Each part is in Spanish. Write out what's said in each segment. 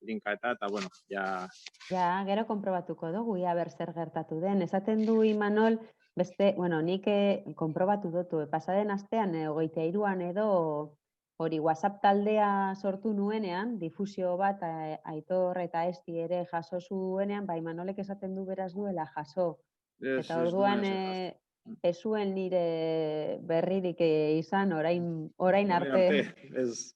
linka eta bueno, ja... Ja, gero konprobatuko dugu, ia ber zer gertatu den. Esaten du Imanol, beste, bueno, nik konprobatu dutu, pasaden astean, 23an edo hori WhatsApp taldea sortu nuenean, difusio bat Aitor eta Esti ere jaso zuenean, ba Imanolek esaten du beraz duela jaso. Eta orduan ez zuen nire berririk izan orain arte. Ez...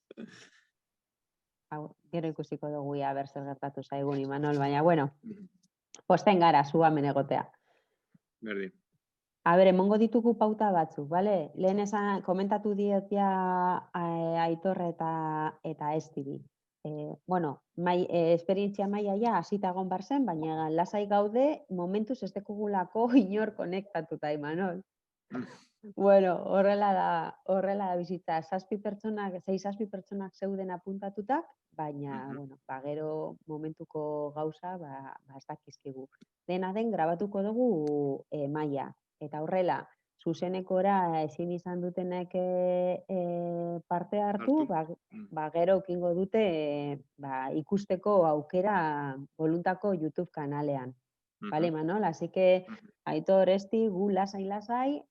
Gero ikusiko dugu ia ber zer gertatu zaigun Imanol, baina bueno, posten gara zu hemen egotea. Berdin. A ber, emongo ditugu pauta batzuk, bale? Lehen komentatu diot ja Aitor eta Estiri. Bueno, esperientzia maila ja hasita egon bar zen, baina lasai gaude momentuz ez dekugulako inor konektatuta, Imanol. Bueno, horrela da bizitza. 6 pertsonak zeuden apuntatutak, baina, bueno, gero momentuko gauza, ez dakizkigu. Dena den, grabatuko dugu maila. Eta horrela, zuzenekora ezin izan dutenek parte hartu, gero ekingo dute ikusteko aukera Voluntako YouTube kanalean. Bale, Manol? Así que, Aitor, Esti, gu lasai,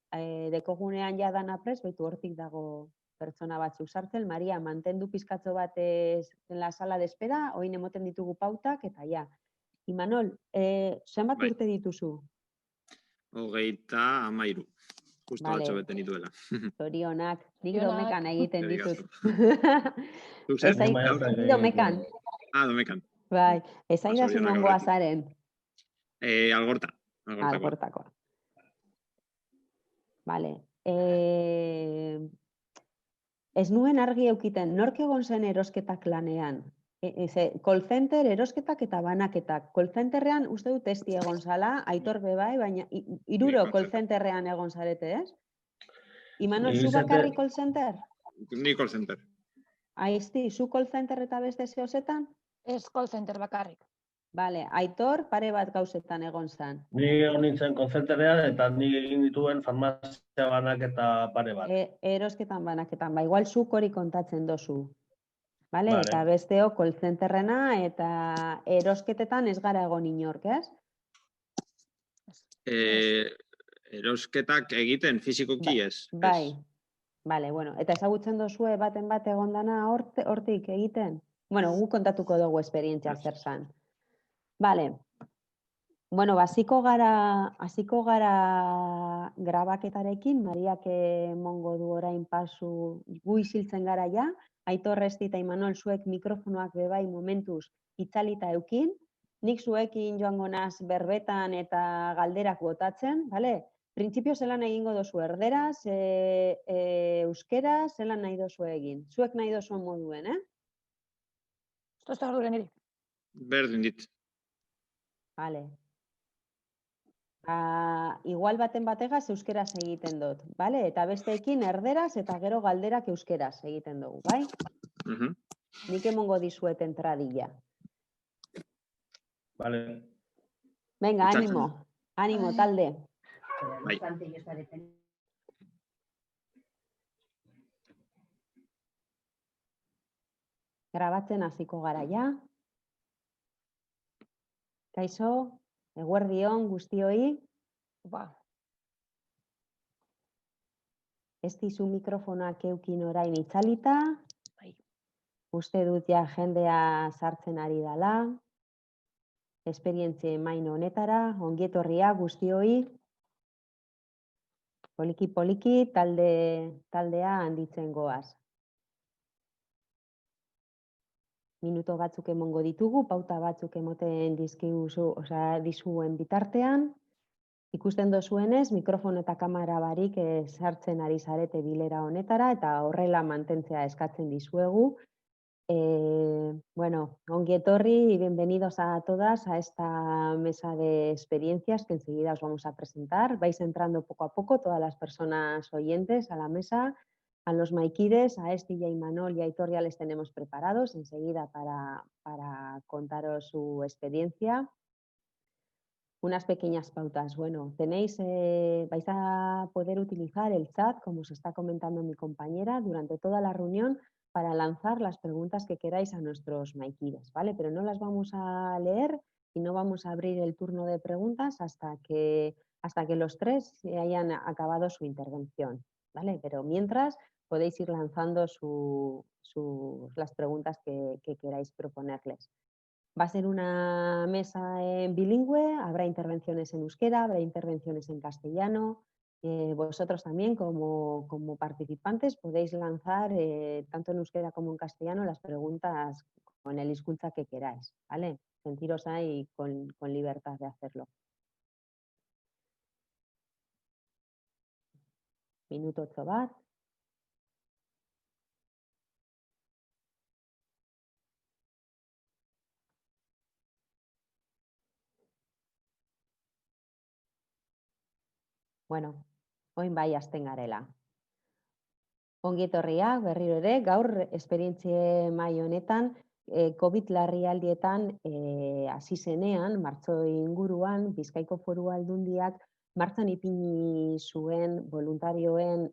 dekogunean ja dana prest, baitu hortik dago pertsona batzuk sartzen. Maria, mantendu pizkatzo bat en la sala de espera, oin emoten ditugu pautak, eta ja. Imanol, zenbat urte dituzu? 33. Justo Vale. 8 bete nituela. Zorionak, nik domekan egiten ditut. Zuk zer? Domekan. Domekan. Bai, ezaidazu nongoa zaren. Algorta. Algortakoa. Vale. Ez nuen argi eukiten, nork egon zen erosketak lanean? Call center, erosketak eta banaketak. Call centerrean uste dut Esti egon zala, Aitor bebai, baina iruro call centerrean egon zarete, ez? Imanol, zu bakarrik call center? Ni call center. Esti, zu call center eta beste zehozetan? Ez call center bakarrik. Vale, Aitor pare bat gauzetan egon zan. Ni egon nintzen call centerrean eta ni egin dituen farmazia banaketa pare bat. Erosketan banaketan, igual zuk hori kontatzen dozu. Vale? Eta besteo call centerrena eta erosketetan ez gara egon inork, ez? Erosketak egiten fizikoki ez. Bai. Vale, bueno, eta ezagutzen dozue baten bat egon dana hortik egiten? Bueno, gu kontatuko dugu esperientzia zer zan. Vale. Bueno, hasiko gara grabaketarekin, Mariak emongo du orain pasu, gu isiltzen gara ja, Aitor, Esti eta Imanol zuek mikrofonoak bebai momentuz itzalita eukin, nik zuekin joango naz berbetan eta galderak botatzen, bale? Printzipio zelan egingo dozu erderaz, euskera, zelan nahi dozu egin. Zuek nahi dozuen moduen, Ez da ordure niri. Berdin dit. Vale. Igual baten bategaz euskeraz egiten dut, bale? Eta besteekin erderaz eta gero galderak euskeraz egiten dugu, bai? Nik emongo dizuet entradilla. Vale. Venga, ánimo, talde. Bai. Grabatzen hasiko gara ja. Kaixo, eguerdion guztioi. Esti zu mikrofonak eukin orain itzalita. Uste dut ja jendea sartzen ari dala. Esperientzia emain honetara, ongietorria guztioi. Poliki, taldea handitzen goaz. Minuto batzuk emongo ditugu, pauta batzuk emoten dizuen bitartean. Ikusten dozuenez, mikrofono eta kamera barik sartzen ari zarete bilera honetara eta horrela mantentzea eskatzen dizuegu. Bueno, ongi etorri y bienvenidos a todas a esta mesa de experiencias que enseguida os vamos a presentar. Vais entrando poco a poco todas las personas oyentes a la mesa. A los maikides, a Esti y a Imanol y a Aitor ya les tenemos preparados enseguida para contaros su experiencia. Unas pequeñas pautas. Bueno, vais a poder utilizar el chat, como os está comentando mi compañera, durante toda la reunión. para lanzar las preguntas que queráis a nuestros maikides, ¿vale? Pero no las vamos a leer y no vamos a abrir el turno de preguntas hasta que los tres hayan acabado su intervención, ¿vale? Pero mientras podéis ir lanzando las preguntas que queráis proponerles. Va a ser una mesa bilingüe, habrá intervenciones en euskera, habrá intervenciones en castellano. Vosotros también como participantes podéis lanzar tanto en euskera como en castellano las preguntas con el hizkuntza que queráis, ¿vale? Sentiros ahí con libertad de hacerlo. Minuto 8 bat. Bueno, orain bai hasten garela. Ongi etorriak berriro ere, gaur esperientzia mahai honetan COVID larrialdietan hasi zenean, martxo inguruan, Bizkaiko Foru Aldundiak martxan ipini zuen voluntarioen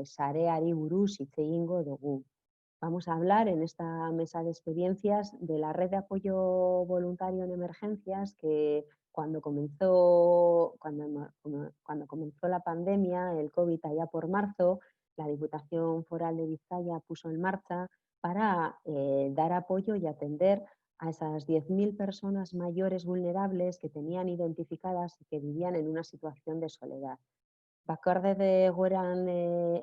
sareari buruz hitz egingo dugu. Vamos a hablar en esta mesa de experiencias de la red de apoyo voluntario en emergencias que cuando comenzó la pandemia, el COVID allá por marzo, la Diputación Foral de Vizcaya puso en marcha para dar apoyo y atender a esas 10.000 personas mayores vulnerables que tenían identificadas y que vivían en una situación de soledad. Bakardede egoeran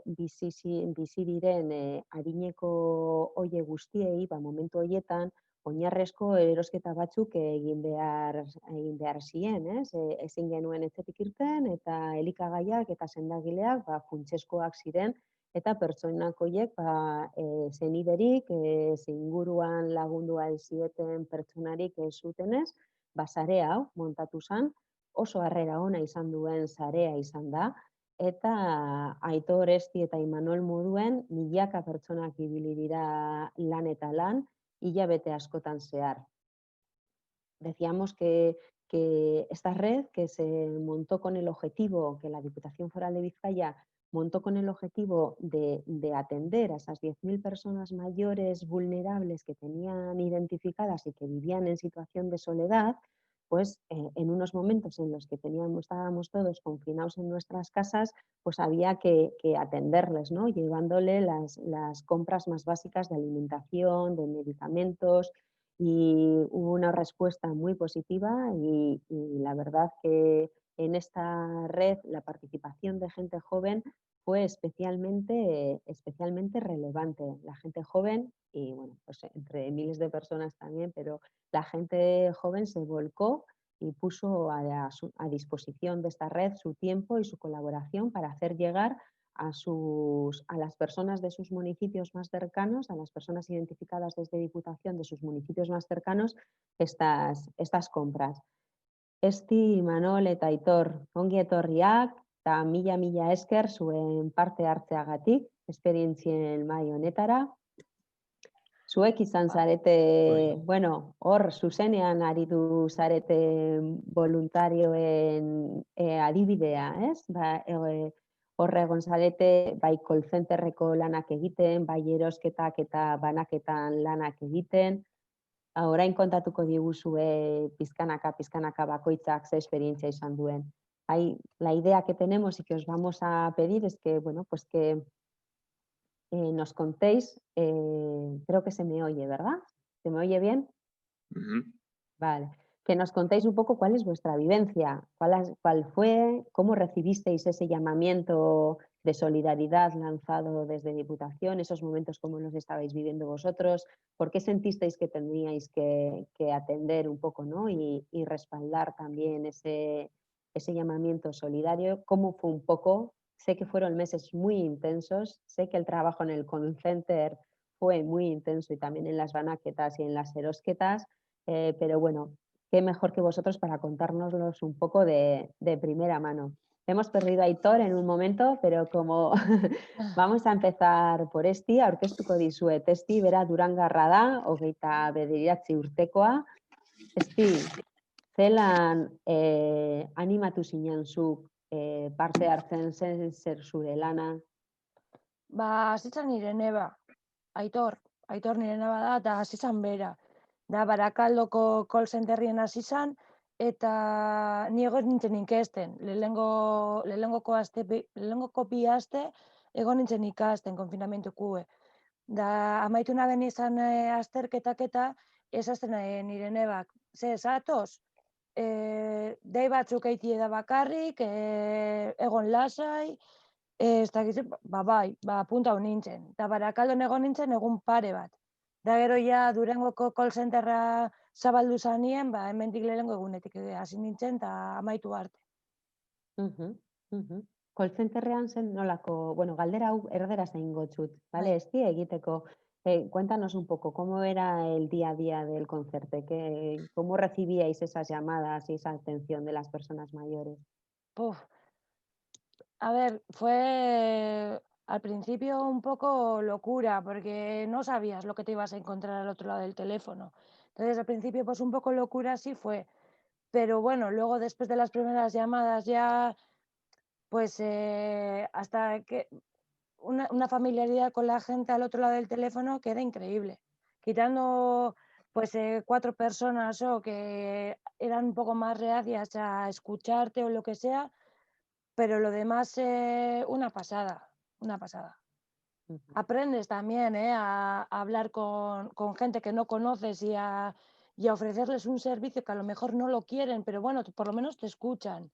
bizi diren adineko hoie guztiei, momentu horietan, oinarrezko erosketa batzuk egin behar zien, ezin genuen etxetik irten eta elikagaiak eta sendagileak funtsezkoak ziren eta pertsonak horiek zeniderik, inguruan lagundu ahal zieten pertsonarik ez zutenez, sare hau montatu zen, oso harrera ona izan duen sarea izan da, eta Aitor, Esti eta Imanol moduen milaka pertsonak ibili dira lan eta lan, hilabete askotan zehar. Decíamos que esta red que se montó con el objetivo, que la Diputación Foral de Vizcaya montó con el objetivo de atender a esas 10.000 personas mayores vulnerables que tenían identificadas y que vivían en situación de soledad, pues en unos momentos en los que estábamos todos confinados en nuestras casas, pues había que atenderles, ¿no? Llevándole las compras más básicas de alimentación, de medicamentos, y hubo una respuesta muy positiva y la verdad que en esta red la participación de gente joven fue especialmente relevante. La gente joven, y bueno, pues entre miles de personas también, pero la gente joven se volcó y puso a disposición de esta red su tiempo y su colaboración para hacer llegar a las personas de sus municipios más cercanos, a las personas identificadas desde Diputación de sus municipios más cercanos, estas compras. Esti, Imanol eta Aitor, ongi etorriak, eta mila esker zuen parte hartzeagatik, esperientzien mahai honetara. Zuek izan zarete, bueno, hor zuzenean aritu zarete voluntarioen adibidea, ez? Hor egon zarete, bai call centerreko lanak egiten, bai erosketak eta banaketan lanak egiten. Orain kontatuko diguzue pizkanaka bakoitzak ze esperientzia izan duen. La idea que tenemos y que os vamos a pedir es que, bueno, pues que nos contéis, creo que se me oye, ¿verdad? ¿Se me oye bien? Vale. Que nos contéis un poco cuál es vuestra vivencia, cuál fue, cómo recibisteis ese llamamiento de solidaridad lanzado desde Diputación, esos momentos como los estabais viviendo vosotros, por qué sentisteis que tendríais que atender un poco, ¿no? y respaldar también ese llamamiento solidario, cómo fue un poco. Sé que fueron meses muy intensos, sé que el trabajo en el call center fue muy intenso y también en las banaquetas y en las erosquetas, pero bueno, qué mejor que vosotros para contárnoslos un poco de primera mano. Hemos perdido a Aitor en un momento, pero como vamos a empezar por Esti, aurkeztuko dizuet. Esti, bera Durangarra da, 29 urtekoa. Esti, zelan animatu zinen zuk parte hartzen zen zer zure lana? Zitzan nire neba, Aitor nire naba da, eta hasi zan bera. Da, Barakaldoko call centerrien hasi zan, eta ni egon nintzen inkesten. Lehengoko bi aste egon nintzen ikasten konfinamentukue. Da, amaitu naben izan azterketak eta esazten nire nebak. Ze, zatoz? Dei batzuk eitie da bakarrik, egon lasai, ez dakiz, bai, apuntau nintzen. Eta Barakaldon egon nintzen egun pare bat. Da gero ja Durangoko call centerra zabaldu zanien, hemendik lehenengo egunetik hasi nintzen eta amaitu arte. Call centerrean zen nolako, bueno, galdera hau erderaz egingo txut, ¿vale? Bai. Esti egiteko. Cuéntanos un poco, ¿cómo era el día a día del concerte? ¿Cómo recibíais esas llamadas y esa atención de las personas mayores? Puf. A ver, fue al principio un poco locura, porque no sabías lo que te ibas a encontrar al otro lado del teléfono. Entonces, al principio, pues un poco locura sí fue. Pero bueno, luego después de las primeras llamadas ya, pues hasta que una familiaridad con la gente al otro lado del teléfono que era increíble. Quitando pues 4 personas o que eran un poco más reacias a escucharte o lo que sea, pero lo demás una pasada. Aprendes también a hablar con gente que no conoces y a ofrecerles un servicio que a lo mejor no lo quieren, pero bueno, por lo menos te escuchan.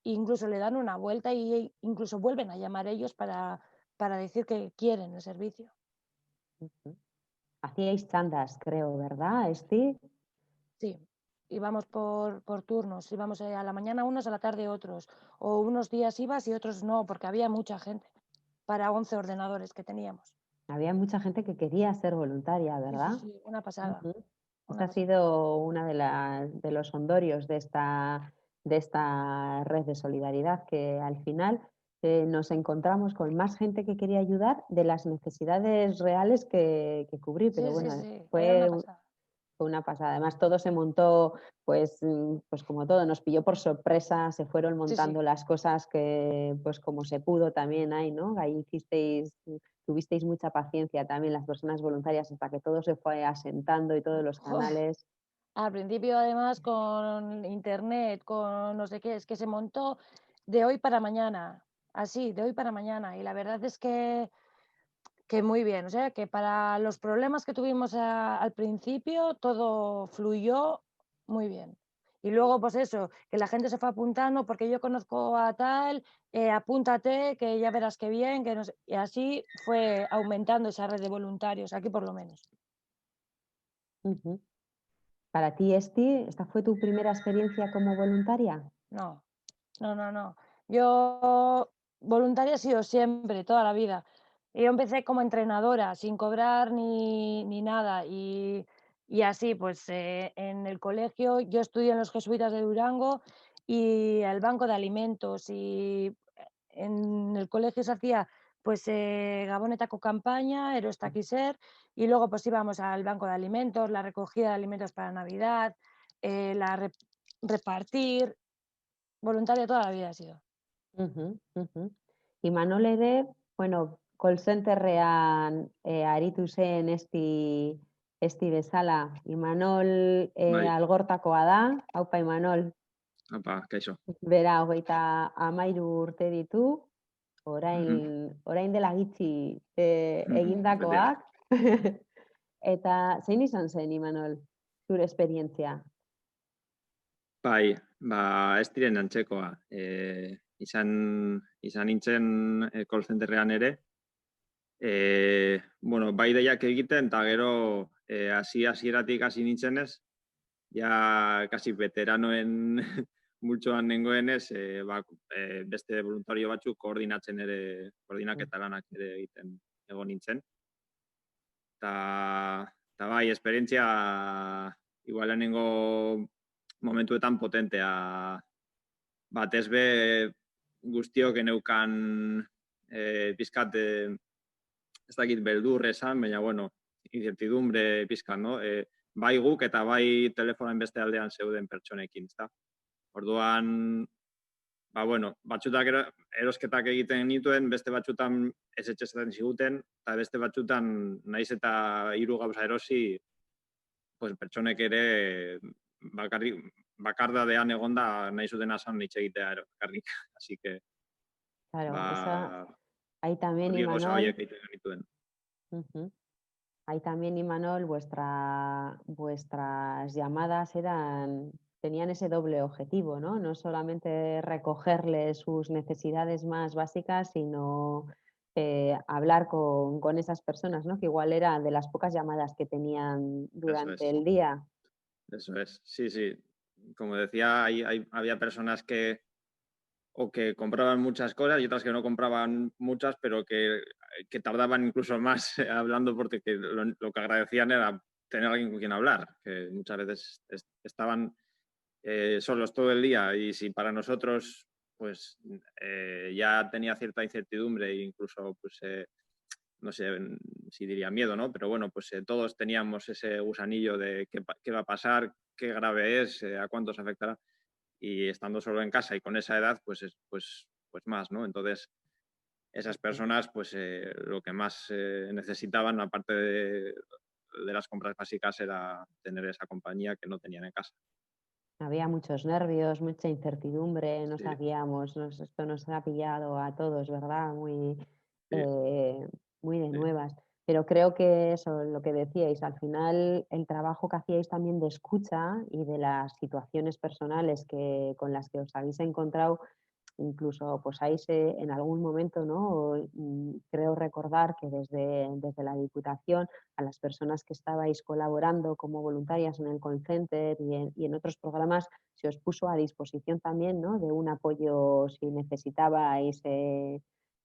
Incluso le dan una vuelta e incluso vuelven a llamar ellos para decir que quieren el servicio. Hacíais tandas, creo, ¿verdad, Esti? Sí, íbamos por turnos, íbamos a la mañana unos, a la tarde otros, o unos días ibas y otros no, porque había mucha gente para 11 ordenadores que teníamos. Había mucha gente que quería ser voluntaria, ¿verdad? Sí, una pasada. Esta ha sido una de los ondorios de esta red de solidaridad, que al final nos encontramos con más gente que quería ayudar de las necesidades reales que cubrir, pero bueno, Sí, era fue una pasada. una pasada. Además, todo se montó, pues como todo, nos pilló por sorpresa, se fueron montando las cosas que, pues como se pudo también ahí, ¿no? Ahí tuvisteis mucha paciencia también las personas voluntarias hasta que todo se fue asentando y todos los canales. Al principio, además, con internet, con no sé qué, es que se montó de hoy para mañana, así, de hoy para mañana. Y la verdad es que muy bien, o sea, que para los problemas que tuvimos al principio, todo fluyó muy bien. Y luego, pues eso, que la gente se fue apuntando, porque yo conozco a tal, apúntate, que ya verás qué bien, que no sé. Y así fue aumentando esa red de voluntarios, aquí por lo menos. Para ti, Esti, ¿esta fue tu primera experiencia como voluntaria? No. Yo voluntaria he sido siempre, toda la vida. Yo empecé como entrenadora, sin cobrar ni nada. Y así, pues en el colegio, yo estudié en los Jesuitas de Durango y el banco de alimentos. Y en el colegio se hacía pues Gabonetako campaña, Erostakiser, y luego pues íbamos al banco de alimentos, la recogida de alimentos para Navidad, repartir. Voluntaria toda la vida ha sido. Imanol ere, bueno, call centerrean aritu zen esti bezala. Imanol Bai. Algortakoa da, haupa Imanol, Apa, kaixo. bera 33 urte ditu, orain dela gitxi egindakoak. Eta zein izan zen, Imanol, zure esperientzia? Bai, ez diren antzekoa. Izan nintzen call centerrean ere. Bueno, bai deiak egiten, eta gero hasieratik hasi nintzenez, ja kasi veteranoen multzoan nengoenez, beste voluntario batzuk koordinaketa lanak ere egiten egon nintzen. Eta bai, esperientzia igual lehenengo momentuetan potentea. Batez be guztiok geneukan pizkat, ez dakit beldur esan, baina bueno, incertidumbre pizkat, no? Bai guk eta bai telefonoen beste aldean zeuden pertsonekin, ezta? Orduan, bueno, batzutak erosketak egiten genituen, beste batzutan ez etxezaten ziguten, eta beste batzutan naiz eta 3 gauza erosi, pues, pertsonek ere bakardadean egonda nahi zuten asan hitz egitea bakarrik. Así que, Claro, ahí también, hori gauza Imanol, horiek egiten genituen. ahí también, Imanol, vuestras llamadas tenían ese doble objetivo, ¿no? No solamente recogerles sus necesidades más básicas, sino hablar con esas personas, ¿no? Que igual era de las pocas llamadas que tenían durante el día. Eso es, sí, sí. Como decía, había personas que compraban muchas cosas y otras que no compraban muchas, pero que tardaban incluso más hablando porque lo que agradecían era tener alguien con quien hablar, que muchas veces estaban solos todo el día y si para nosotros pues ya tenía cierta incertidumbre e incluso pues no sé si diría miedo, ¿no? Pero bueno, pues todos teníamos ese gusanillo de qué va a pasar, qué grave es, a cuántos afectará. Y estando solo en casa y con esa edad, pues más, ¿no? Entonces, esas personas, pues lo que más necesitaban, aparte de las compras básicas, era tener esa compañía que no tenían en casa. Había muchos nervios, mucha incertidumbre, no Sí. sabíamos, esto nos ha pillado a todos, ¿verdad? Muy de nuevas. Pero creo que eso, lo que decíais, al final el trabajo que hacíais también de escucha y de las situaciones personales con las que os habéis encontrado, incluso pues ahí en algún momento, ¿no? Creo recordar que desde la Diputación a las personas que estabais colaborando como voluntarias en el call center y en otros programas se os puso a disposición también, ¿no? De un apoyo si necesitabais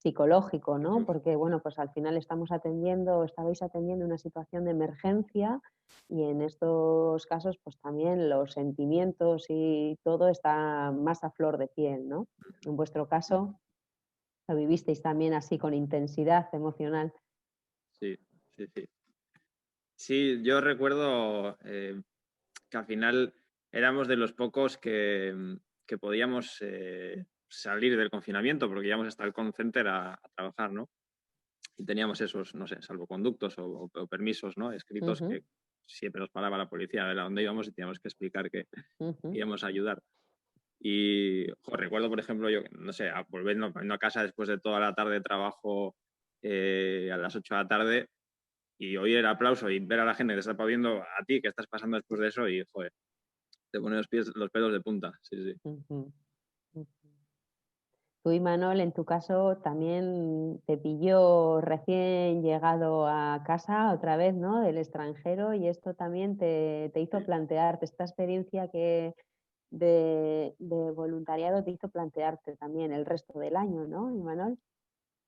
psicológico, ¿no? Porque bueno, pues al final estabais atendiendo una situación de emergencia y en estos casos pues también los sentimientos y todo está más a flor de piel, ¿no? En vuestro caso lo vivisteis también así con intensidad emocional. Sí, sí, sí. Sí, yo recuerdo que al final éramos de los pocos que podíamos salir del confinamiento porque íbamos hasta el call center a trabajar, ¿no? Y teníamos esos, no sé, salvoconductos o permisos, ¿no? Escritos que siempre nos paraba la policía a ver a dónde íbamos y teníamos que explicar que íbamos a ayudar. Y recuerdo, por ejemplo, yo, no sé, volviendo a casa después de toda la tarde de trabajo a las 8 de la tarde y oír el aplauso y ver a la gente que te está aplaudiendo a ti, que estás pasando después de eso y, joder, te pone los pelos de punta. Sí, sí. Tú, Imanol, en tu caso también te pilló recién llegado a casa otra vez, ¿no? Del extranjero y esto también te hizo plantearte, esta experiencia de voluntariado te hizo plantearte también el resto del año, ¿no, Imanol?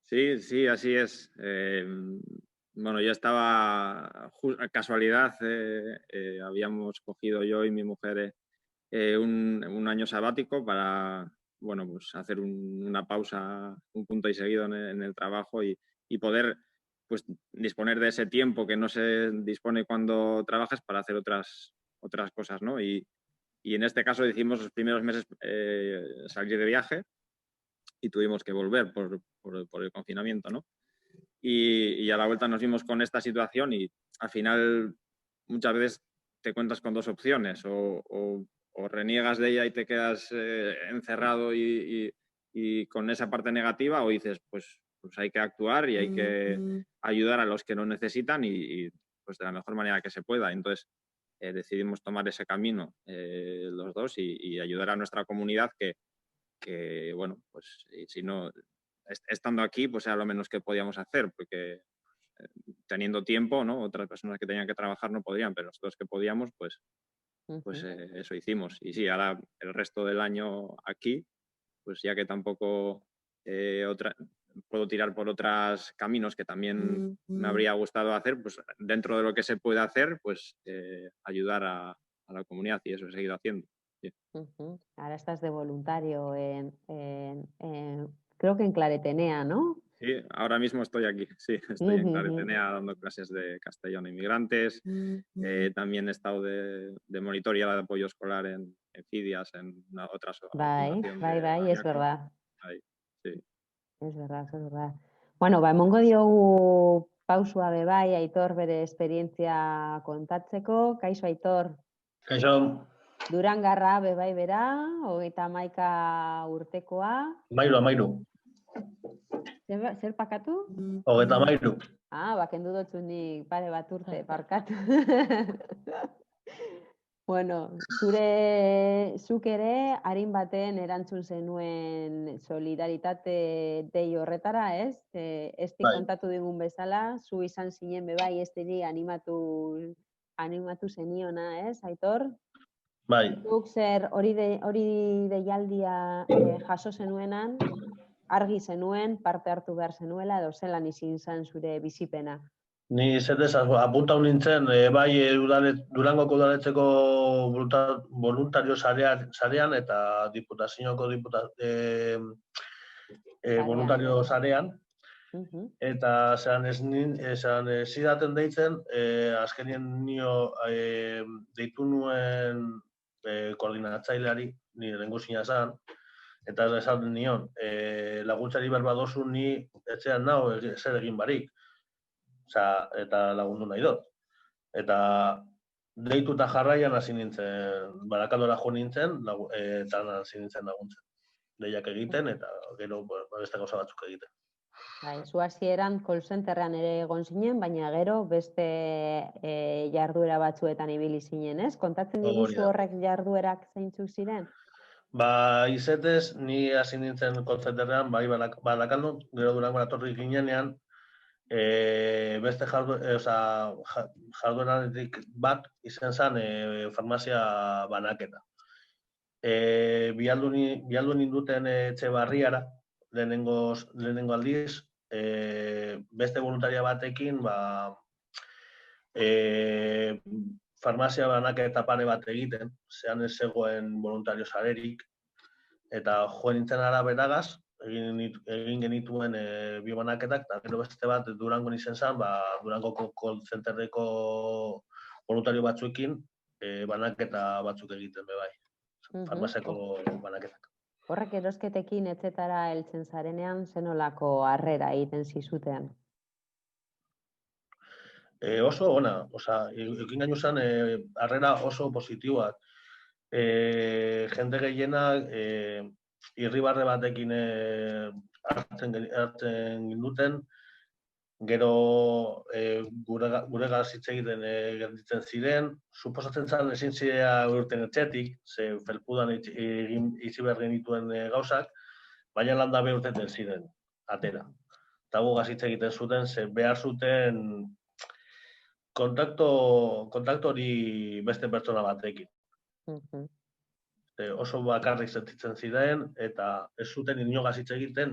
Sí, sí, así es. Bueno, yo estaba, casualidad, habíamos cogido yo y mi mujer un año sabático para, bueno, pues hacer una pausa, un punto y seguido en el trabajo y poder pues disponer de ese tiempo que no se dispone cuando trabajas para hacer otras cosas, ¿no? Y en este caso decidimos los primeros meses salir de viaje y tuvimos que volver por el confinamiento, ¿no? Y a la vuelta nos vimos con esta situación y al final muchas veces te cuentas con dos opciones, o reniegas de ella y te quedas encerrado y con esa parte negativa, o dices, pues hay que actuar y hay que ayudar a los que lo necesitan y pues de la mejor manera que se pueda. Entonces decidimos tomar ese camino los dos y ayudar a nuestra comunidad que bueno, pues si no, estando aquí, pues era lo menos que podíamos hacer, porque teniendo tiempo, ¿no? Otras personas que tenían que trabajar no podían, pero nosotros que podíamos, pues eso hicimos. Y sí, ahora el resto del año aquí, pues ya que tampoco puedo tirar por otros caminos que también me habría gustado hacer, pues dentro de lo que se puede hacer, pues ayudar a la comunidad y eso he seguido haciendo. Sí. Ahora estás de voluntario creo que en Claretenea, ¿no? Sí, ahora mismo estoy aquí, sí, estoy en Claretenea dando clases de castellano a inmigrantes. También he estado de monitor y de apoyo escolar en Fidias, en otras Bai, fundación bai, de bai, es Baiako. verdad. Bai, sí. Es verdad, es verdad. Bueno, emongo diogu pausua be bai, Aitor bere esperientzia kontatzeko. Kaixo, Aitor, Kaixo, Durangarra be bai bera, 31 urtekoa. amairu. Zer pakatu? 33. Kendu dutzu nik pare bat urte, parkatu. Bueno, zuk ere, harin baten erantzun zenuen solidaritate dei horretara, ez? Esti Bai. kontatu digun bezala, zu izan zinen bebai estiri animatu zeniona, ez, Aitor? Bai. Zuk zer hori deialdia jaso zenuenan, argi zenuen, parte hartu behar zenuela, edo zelan izan zure bizipena. Ni zetez apuntau nintzen, bai Durangoko udaletxeko voluntario sarean eta diputazioko voluntario sarean. Eta esan zidaten deitzen, azkenien nio deitu nuen koordinatzaileari, nire lehengusina esan, eta esan nion, laguntzari berbadozu ni etxean nao zer egin barik. Eta lagundu nahi dut. Eta deitu eta jarraian hasi nintzen, Barakaldora jo nintzen, eta hasi nintzen laguntzen. Deiak egiten eta gero beste gauza batzuk egiten. Zu hasieran call centerrean ere egon zinen, baina gero beste jarduera batzuetan ibili zinen, ez? Kontatzen diguzu horrek jarduerak zeintzuk ziren? Izetez, ni hasi nintzen call centerrean, bai Barakaldon, gero Durangora etorri ginenean, beste jardueratik bat izan zen farmazia banaketa. Bialdu ninduten Etxebarriara, lehenengo aldiz, beste voluntaria batekin, farmazia banaketa pare bat egiten, zean ez zegoen voluntario sarerik, eta joan nintzen araberagaz, egin genituen bi banaketak, eta gero beste bat Durangon izen zen, Durangoko call centerreko voluntario batzuekin banaketa batzuk egiten bai, farmaziako banaketak. Horrek erosketekin etzetara heltzen zarenean, zenolako harrera egiten zizuten? Oso ona, ekin gainu zen harrera oso positiboak. Jende gehienak irribarre batekin hartzen ginduten, gero gure hitz egiten gelditzen ziren, suposatzen zen ezin zidea urten etxetik, ze felpudan itzi behar genituen gauzak, baina landa behurteten ziren, atera. Eta gugaz hitz egiten zuten, ze behar zuten kontakto hori beste pertsona batekin. Oso bakarrik sentitzen ziren, eta ez zuten inogaz hitz egiten,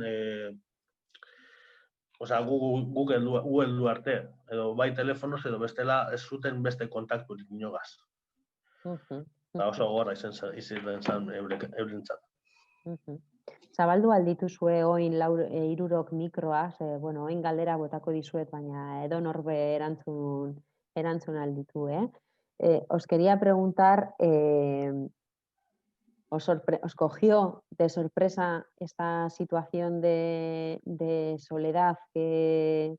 guk heldu arte, edo bai telefonoz, edo bestela ez zuten beste kontakturik inogaz. Eta oso gogorra izan zen eurentzat. Zabaldu aldituzue oin 60 mikroa, oin galdera botako dizuet, baina edo norbe erantzun alditu, Os quería preguntar, ¿os cogió de sorpresa esta situación de soledad que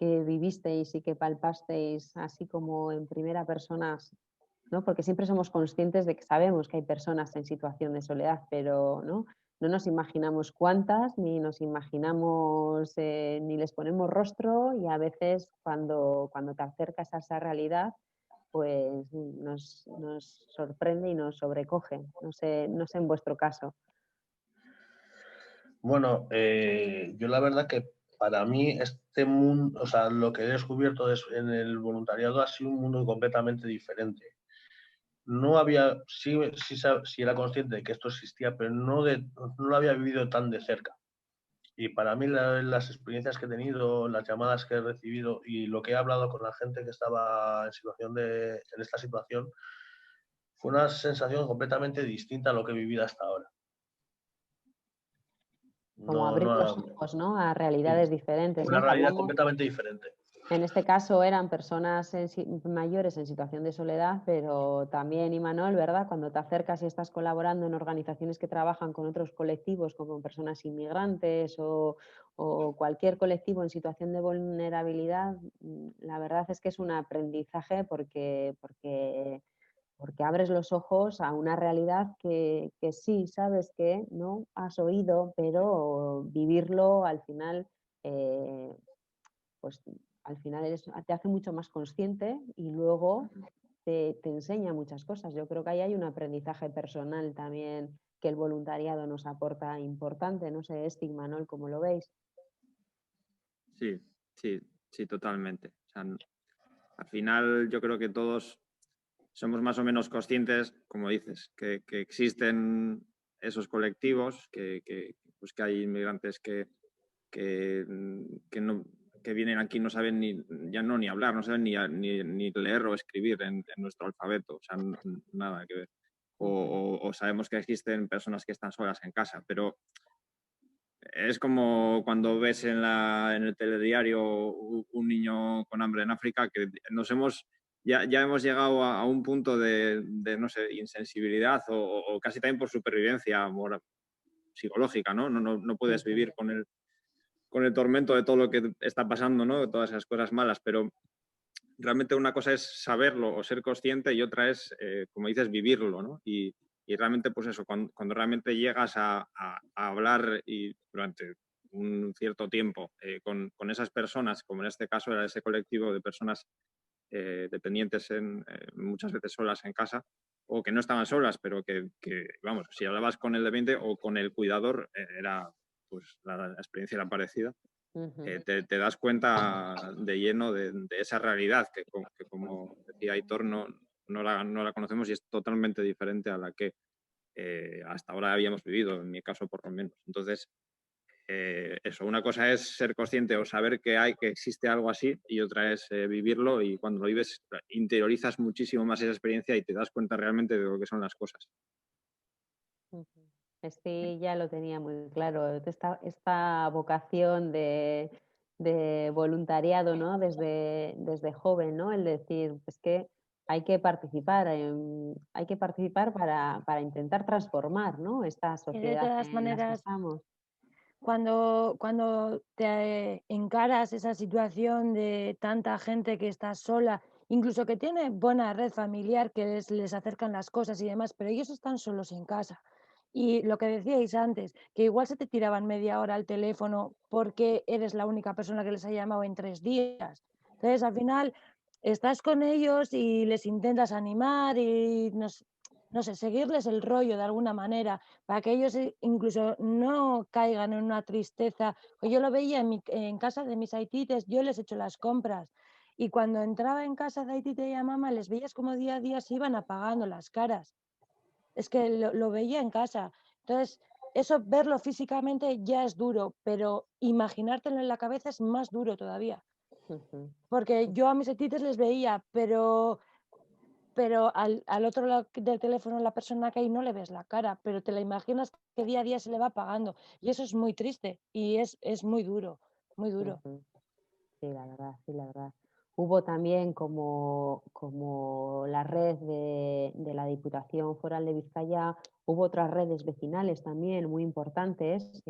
vivisteis y que palpasteis así como en primera persona, ¿no? Porque siempre somos conscientes de que sabemos que hay personas en situación de soledad, pero no nos imaginamos cuántas, ni nos imaginamos, ni les ponemos rostro, y a veces cuando te acercas a esa realidad, pues nos sorprende y nos sobrecoge. No sé en vuestro caso. Bueno, yo la verdad que para mí este mundo, lo que he descubierto en el voluntariado ha sido un mundo completamente diferente. No había, sí era consciente de que esto existía, pero no lo había vivido tan de cerca. Y para mí las experiencias que he tenido, las llamadas que he recibido y lo que he hablado con la gente que estaba en esta situación, fue una sensación completamente distinta a lo que he vivido hasta ahora. Como abrir los ojos, ¿no? A realidades diferentes. Una realidad completamente diferente. En este caso eran personas mayores en situación de soledad, pero también, Imanol, ¿verdad? Cuando te acercas y estás colaborando en organizaciones que trabajan con otros colectivos, como personas inmigrantes o cualquier colectivo en situación de vulnerabilidad, la verdad es que es un aprendizaje porque abres los ojos a una realidad que sí, sabes que no has oído, pero vivirlo al final... pues al final te hace mucho más consciente y luego te enseña muchas cosas. Yo creo que ahí hay un aprendizaje personal también que el voluntariado nos aporta importante. No sé, estigma, ¿no? ¿Cómo lo veis? Sí, sí, sí, totalmente. O sea, al final yo creo que todos somos más o menos conscientes, como dices, que existen esos colectivos, pues que hay inmigrantes que vienen aquí no saben ya no ni hablar, no saben ni leer o escribir en nuestro alfabeto, o sea, nada que ver. O sabemos que existen personas que están solas en casa, pero es como cuando ves en el telediario un niño con hambre en África, que ya hemos llegado a un punto de, no sé, insensibilidad o casi también por supervivencia psicológica, ¿no? No puedes vivir con el tormento de todo lo que está pasando, ¿no? De todas esas cosas malas, pero realmente una cosa es saberlo o ser consciente y otra es, como dices, vivirlo, ¿no? Y realmente, pues eso, cuando realmente llegas a hablar y durante un cierto tiempo con esas personas, como en este caso era ese colectivo de personas dependientes muchas veces solas en casa, o que no estaban solas, pero vamos, si hablabas con el dependiente o con el cuidador, pues la experiencia era parecida. Te das cuenta de lleno de esa realidad que como decía Aitor, no la conocemos y es totalmente diferente a la que hasta ahora habíamos vivido, en mi caso por lo menos. Entonces, eso, una cosa es ser consciente o saber que existe algo así y otra es vivirlo, y cuando lo vives interiorizas muchísimo más esa experiencia y te das cuenta realmente de lo que son las cosas. Este ya lo tenía muy claro, esta vocación de voluntariado, ¿no? Desde joven, ¿no? El decir, pues que hay que participar para intentar transformar, ¿no? Esta Y de sociedad todas en la que maneras, estamos. cuando te encaras esa situación de tanta gente que está sola, incluso que tiene buena red familiar, que les acercan las cosas y demás, pero ellos están solos en casa. Y lo que decíais antes, que igual se te tiraban media hora al teléfono porque eres la única persona que les ha llamado en 3 días. Entonces, al final, estás con ellos y les intentas animar y no sé, seguirles el rollo de alguna manera, para que ellos incluso no caigan en una tristeza. Yo lo veía en casa de mis haitites, yo les he hecho las compras y cuando entraba en casa de Haitite y a mamá les veías como día a día se iban apagando las caras. Es que lo veía en casa. Entonces, eso verlo físicamente ya es duro, pero imaginártelo en la cabeza es más duro todavía. Porque yo a mis haitites les veía, pero al otro lado del teléfono, la persona que hay, no le ves la cara, pero te la imaginas que día a día se le va apagando. Y eso es muy triste y es muy duro, muy duro. Sí, la verdad, sí, la verdad. Hubo también como la red de la Diputación Foral de Vizcaya, hubo otras redes vecinales también muy importantes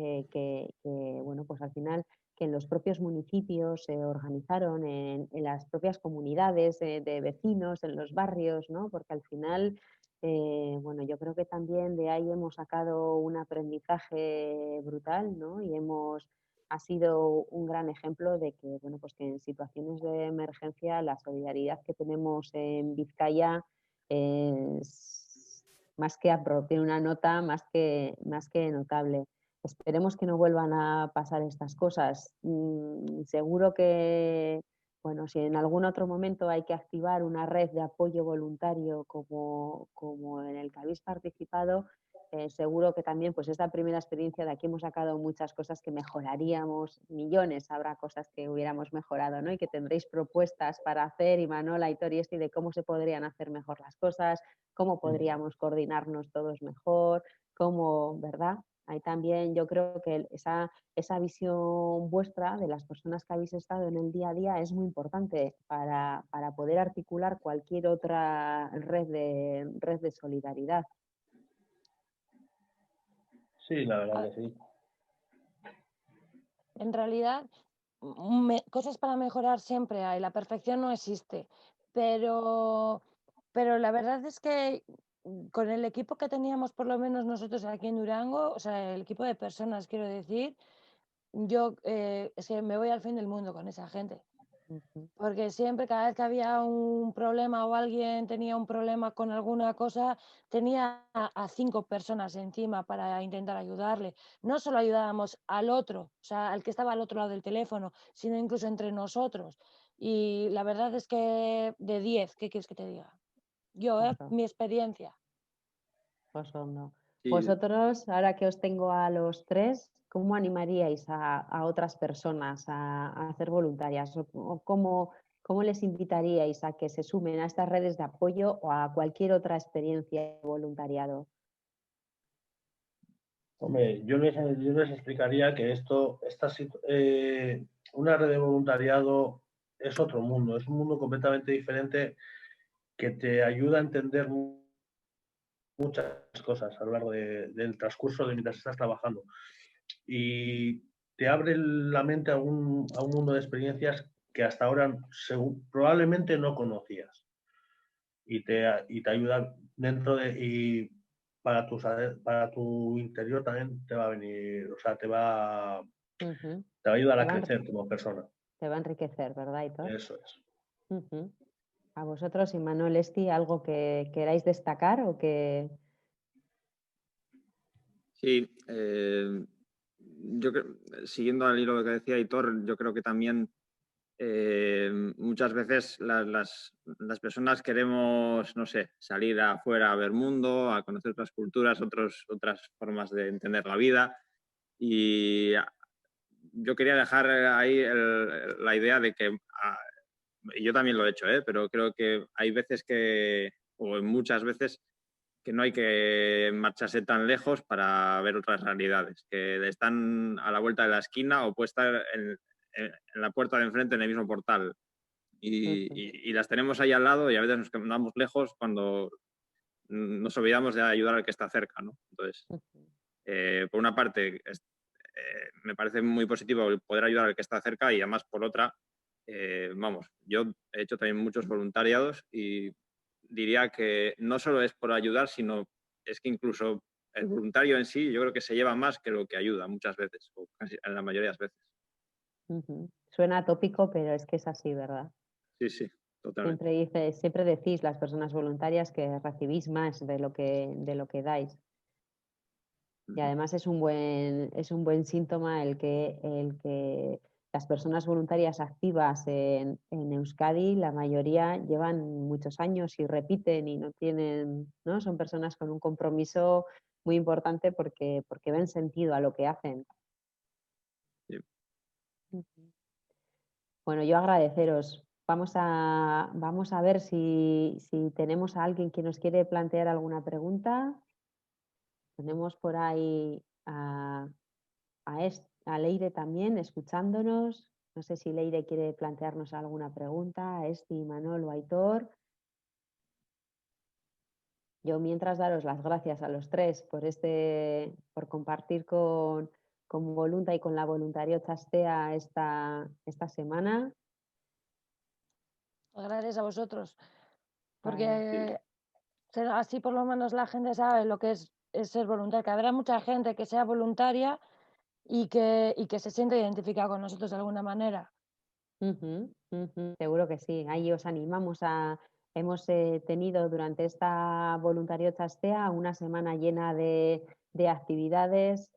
bueno, pues al final que en los propios municipios se organizaron en las propias comunidades de vecinos, en los barrios, ¿no? Porque al final, bueno, yo creo que también de ahí hemos sacado un aprendizaje brutal, ¿no? Ha sido un gran ejemplo de que, bueno, pues que en situaciones de emergencia la solidaridad que tenemos en Vizcaya es tiene una nota más que notable. Esperemos que no vuelvan a pasar estas cosas. Seguro que, bueno, si en algún otro momento hay que activar una red de apoyo voluntario como en el que habéis participado, seguro que también, pues esta primera experiencia de aquí hemos sacado muchas cosas que mejoraríamos, millones, habrá cosas que hubiéramos mejorado, ¿no? Y que tendréis propuestas para hacer, Imanol, Aitor y de cómo se podrían hacer mejor las cosas, cómo podríamos coordinarnos todos mejor, cómo, ¿verdad? Ahí también yo creo que esa visión vuestra de las personas que habéis estado en el día a día es muy importante para poder articular cualquier otra red de solidaridad. Sí, la verdad que sí. En realidad, cosas para mejorar siempre hay, la perfección no existe, pero la verdad es que con el equipo que teníamos, por lo menos nosotros aquí en Durango, o sea, el equipo de personas, quiero decir, yo es que me voy al fin del mundo con esa gente. Porque siempre, cada vez que había un problema o alguien tenía un problema con alguna cosa, tenía a 5 personas encima para intentar ayudarle. No solo ayudábamos al otro, o sea, al que estaba al otro lado del teléfono, sino incluso entre nosotros. Y la verdad es que de 10, ¿qué quieres que te diga? Yo, mi experiencia. Pues no. Sí, Vosotros, ahora que os tengo a los tres, ¿cómo animaríais a otras personas a hacer voluntarias? ¿O cómo les invitaríais a que se sumen a estas redes de apoyo o a cualquier otra experiencia de voluntariado? Hombre, yo les explicaría que una red de voluntariado es otro mundo, es un mundo completamente diferente que te ayuda a entender muchas cosas a lo largo del transcurso de mientras estás trabajando. Y te abre la mente a un mundo de experiencias que hasta ahora probablemente no conocías. Y te ayuda y para tu interior también te va a venir, o sea, te va a ayudar a crecer como persona. Te va a enriquecer, ¿verdad, Aitor? Eso es. A vosotros, Imanol, Esti, ¿algo que queráis destacar o que...? Sí, yo creo, siguiendo al hilo de lo que decía Aitor, yo creo que también muchas veces las personas queremos, no sé, salir afuera a ver mundo, a conocer otras culturas, otras formas de entender la vida. Y yo quería dejar ahí la idea de que, y yo también lo he hecho, pero creo que hay veces o muchas veces, que no hay que marcharse tan lejos para ver otras realidades, que están a la vuelta de la esquina o puede estar en la puerta de enfrente en el mismo portal. Y las tenemos ahí al lado y a veces nos quedamos lejos cuando nos olvidamos de ayudar al que está cerca, ¿no? Entonces, por una parte, me parece muy positivo el poder ayudar al que está cerca y además por otra, vamos, yo he hecho también muchos voluntariados y diría que no solo es por ayudar, sino es que incluso el voluntario en sí yo creo que se lleva más que lo que ayuda muchas veces, o casi en la mayoría de las veces. Suena tópico, pero es que es así, ¿verdad? Sí, sí, totalmente. Siempre decís las personas voluntarias que recibís más de lo que dais. Y además es un buen síntoma el que las personas voluntarias activas en Euskadi, la mayoría llevan muchos años y repiten y no tienen, ¿no? Son personas con un compromiso muy importante porque ven sentido a lo que hacen. Sí. Bueno, yo agradeceros. Vamos a ver si tenemos a alguien que nos quiere plantear alguna pregunta. Tenemos por ahí a Leire también escuchándonos. No sé si Leire quiere plantearnos alguna pregunta, a Esti, Manol o Aitor. Yo mientras daros las gracias a los tres por compartir con Volunta y con la Voluntario Chastea esta semana. Gracias a vosotros, porque así por lo menos la gente sabe lo que es ser voluntaria, que habrá mucha gente que sea voluntaria y que se siente identificada con nosotros de alguna manera. Seguro que sí. Ahí os animamos hemos tenido durante esta Voluntario Chastea una semana llena de actividades,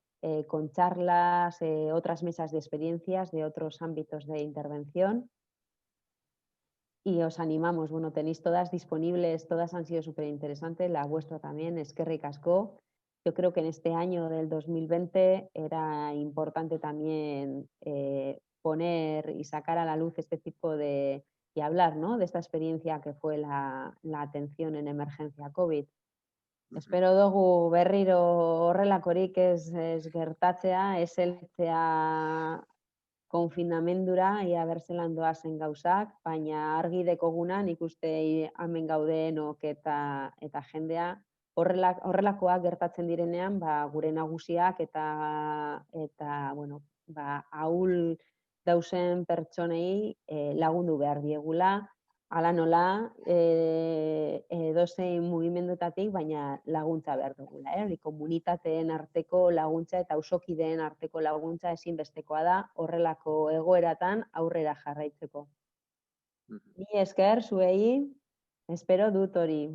con charlas, otras mesas de experiencias de otros ámbitos de intervención. Y os animamos, bueno, tenéis todas disponibles, todas han sido súper interesantes, la vuestra también, Eskerrik asko. Yo creo que en este año del 2020 era importante también poner y sacar a la luz este tipo y hablar, ¿no?, de esta experiencia que fue la atención en emergencia COVID. Espero dugu berriro horrelakorik ez gertatzea, ez heltzea konfinamendura, ia berzelan doazen gauzak, baina argi dekoguna nik uste hemen gaudenok eta jendea horrelakoak gertatzen direnean, gure nagusiak eta ahul dauzen pertsonei lagundu behar diegula, hala nola, edozein mugimendutatik, baina laguntza behar dugula. Hori komunitateen arteko laguntza eta auzokideen arteko laguntza ezinbestekoa da horrelako egoeratan aurrera jarraitzeko. Ni esker zuei, espero dut hori,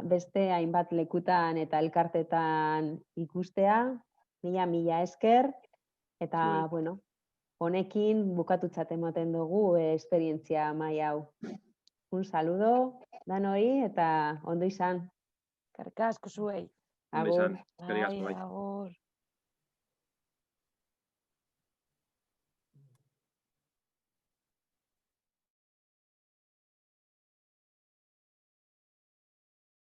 beste hainbat lekutan eta elkartetan ikustea, mila esker, eta, bueno, honekin bukatutzat ematen dugu esperientzia maila hau. Un saludo danoi eta ondo izan. Eskerrik asko zuei. Ondo izan, Agur.